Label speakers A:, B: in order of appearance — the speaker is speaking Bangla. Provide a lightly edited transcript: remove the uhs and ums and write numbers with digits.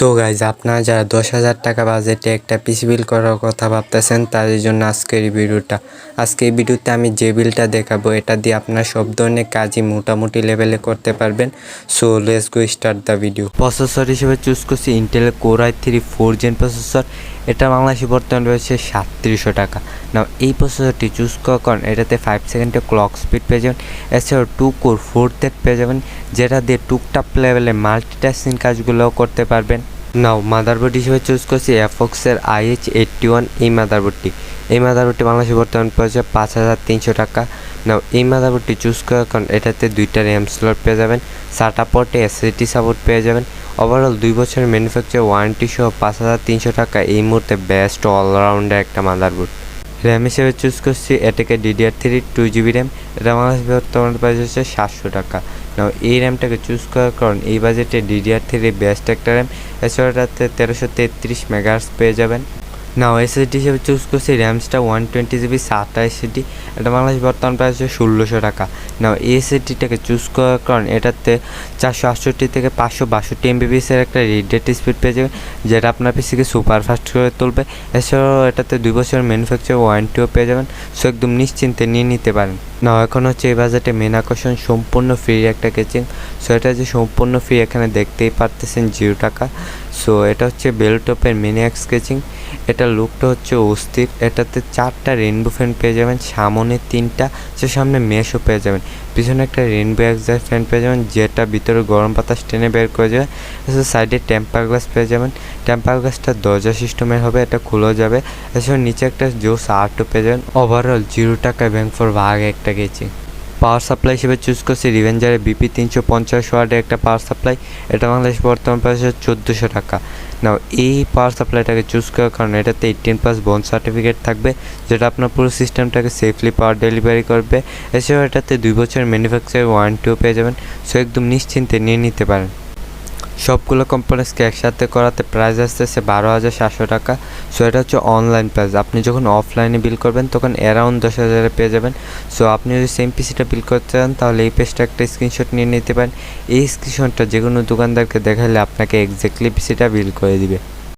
A: সো গাইজ, আপনারা যারা 10,000 টাকা বাজেটে একটা পিসি বিল করার কথা ভাবতেছেন তাদের জন্য আজকের এই ভিডিওটা। আজকে এই ভিডিওতে আমি যে বিলটা দেখাবো এটা দিয়ে আপনারা সব ধরনের কাজই মোটামুটি লেভেলে করতে পারবেন। So let's go start the video. Processor হিসেবে চুজ করছি ইন্টেলের কোর i3 4 জেন প্রসেসর। এটা বাংলাদেশে বর্তমানে রয়েছে 3700 টাকা। নাও এই প্রসেসরটি চুজ করার কারণ এটাতে 5 সেকেন্ডে ক্লক স্পিড পেয়ে যাবেন, এছাড়াও 2 কোর 4 থ্রেড পেয়ে যাবেন, যেটা দিয়ে টুকটাক লেভেলে মাল্টিটাস্কিং কাজগুলোও করতে পারবেন। নাও মাদারবোর্ড হিসেবে চুজ করছি এফক্সের IH81 এই মাদারবোর্ডটি। এই মাদারবোর্ডটি বাংলাদেশে বর্তমান পড়েছে 5300 টাকা। নাও এই মাদারবোর্ডটি চুজ করার কারণ এটাতে 2টা র্যাম স্লট পেয়ে যাবেন, SATA পোর্টে SSD সাপোর্ট পেয়ে যাবেন, ওভারঅল 2 বছরের ম্যানুফ্যাকচার ওয়ারেন্টি সহ 5300 টাকা এই মুহূর্তে বেস্ট অলরাউন্ডার একটা মাদারবোর্ড। র্যাম হিসেবে চুজ করছি এটাকে DDR3 2GB র্যাম। এটা বাংলাদেশে বর্তমানে প্রাইস হচ্ছে 700 টাকা। নাও এই র্যামটাকে চুজ করার কারণ এই বাজেটে DDR3 বেস্ট একটা র্যাম, এছাড়া এটাতে 1333 মেগাহার্টজ পেয়ে যাবেন। নাও SSD হিসেবে চুজ করছি র্যামসটা 120GB SATA SSD। এটা বাংলাদেশ বর্তমান প্রাইস হচ্ছে 1600 টাকা। নাও এই SSDটাকে চুজ করার কারণ এটাতে 468 থেকে 562 MBps একটা রিড রেট স্পিড পেয়ে যাবে, যেটা আপনার পিসিকে সুপার ফাস্ট করে তুলবে। এছাড়াও এটাতে 2 বছরের ম্যানুফ্যাকচার ওয়ারেন্টিও পেয়ে যাবেন। সো একদম নিশ্চিন্তে নিয়ে নিতে পারেন। নাও এখন হচ্ছে এই বাজেটে মেন আকর্ষণ সম্পূর্ণ ফ্রি একটা কেচিং। সো এটা যে সম্পূর্ণ ফ্রি এখানে দেখতেই পারতেছেন 0 টাকা। সো এটা হচ্ছে বেলটপের মিনিএক্স কেচিং। এটার লুকটা হচ্ছে অস্থির। এটাতে 4টা রেনবো ফ্যান পেয়ে যাবেন, সামনে 3টা, সে সামনে মেশও পেয়ে যাবেন, পিছনে একটা রেনবো এক্সজস্ট ফ্যান পেয়ে যাবেন যেটা ভিতরে গরম বাতাস টেনে বের করে যাবে। এছাড়া সাইডে টেম্পার গ্লাস পেয়ে যাবেন। টেম্পার গ্লাসটা দরজা সিস্টেমের হবে, এটা খুলেও যাবে। এছাড়া নিচে একটা জোস আর্টও পেয়ে যাবেন। ওভারঅল 0 টাকায় ব্যাংক ফর ভাগ একটা গেছি। পাওয়ার সাপ্লাই হিসেবে চুজ করছি রিভেঞ্জারের BP 350 ওয়াটের একটা পাওয়ার সাপ্লাই। এটা বাংলাদেশ বর্তমান প্রাইস 1400 টাকা। নাও এই পাওয়ার সাপ্লাইটাকে চুজ করার কারণে এটাতে 18+ বন্ড সার্টিফিকেট থাকবে, যেটা আপনার পুরো সিস্টেমটাকে সেফলি পাওয়ার ডেলিভারি করবে। এছাড়াও এটাতে 2 বছরের ম্যানুফ্যাকচার ওয়ারেন্টিও পেয়ে যাবেন। সো একদম নিশ্চিন্তে নিয়ে নিতে পারেন। সবগুলো কম্পোনেন্টসকে একসাথে করাতে প্রাইস আসতেছে 12,700 টাকা। সো এটা হচ্ছে অনলাইন প্রাইস। আপনি যখন অফলাইনে বিল করবেন তখন অ্যারাউন্ড 10,000-এ পেয়ে যাবেন। সো আপনি যদি সেম পিসিটা বিল করতে চান তাহলে এই পেজটা একটা স্ক্রিনশট নিয়ে নিতে পারেন। এই স্ক্রিনশটটা যে কোনো দোকানদারকে দেখালে আপনাকে এক্স্যাক্টলি পিসিটা বিল করে দিবে।